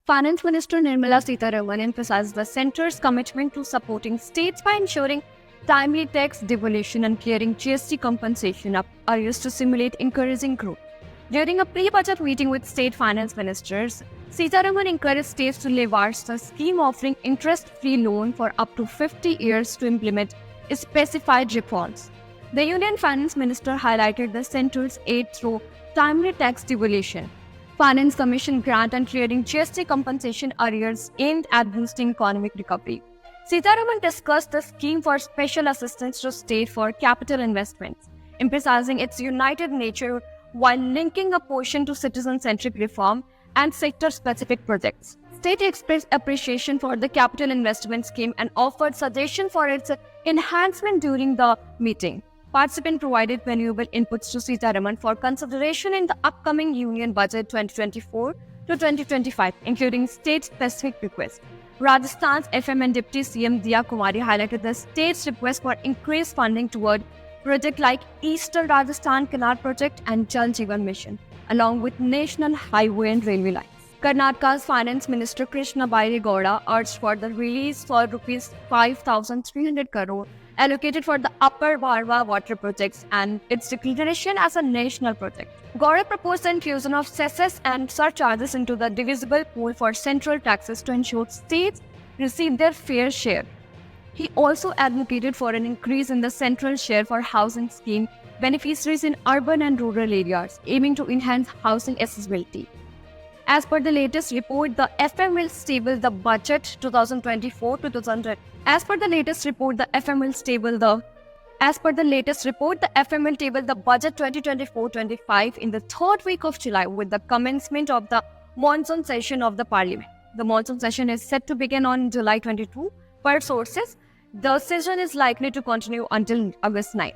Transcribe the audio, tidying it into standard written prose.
Finance Minister Nirmala Sitharaman emphasized the centre's commitment to supporting states by ensuring timely tax devolution and clearing GST compensation arrears to stimulate encouraging growth. During a pre-budget meeting with state finance ministers, Sitharaman encouraged states to leverage the scheme offering interest-free loan for up to 50 years to implement specified reforms. The Union Finance Minister highlighted the centre's aid through timely tax devolution, Finance Commission grant and clearing GST compensation arrears aimed at boosting economic recovery. Sitharaman discussed the scheme for special assistance to state for capital investments, emphasizing its united nature while linking a portion to citizen-centric reform and sector-specific projects. State expressed appreciation for the capital investment scheme and offered suggestions for its enhancement during the meeting. Participants provided valuable inputs to Sitharaman for consideration in the upcoming Union Budget 2024 to 2025, including state-specific requests. Rajasthan's FM and Deputy CM Diya Kumari highlighted the state's request for increased funding toward projects like Eastern Rajasthan Canal Project and Jal Jeevan Mission, along with national highway and railway lines. Karnataka's Finance Minister Krishna Bairegowda urged for the release for Rs 5,300 crore allocated for the Upper Barwa water projects and its declaration as a national project. Gowda proposed the inclusion of cesses and surcharges into the divisible pool for central taxes to ensure states receive their fair share. He also advocated for an increase in the central share for housing scheme beneficiaries in urban and rural areas, aiming to enhance housing accessibility. As per the latest report, the FM will stable the budget 2024 to 2020. As per the latest report, the FM will table the budget 2024-25 in the third week of July with the commencement of the monsoon session of the Parliament. The monsoon session is set to begin on July 22. Per sources, the session is likely to continue until August 9.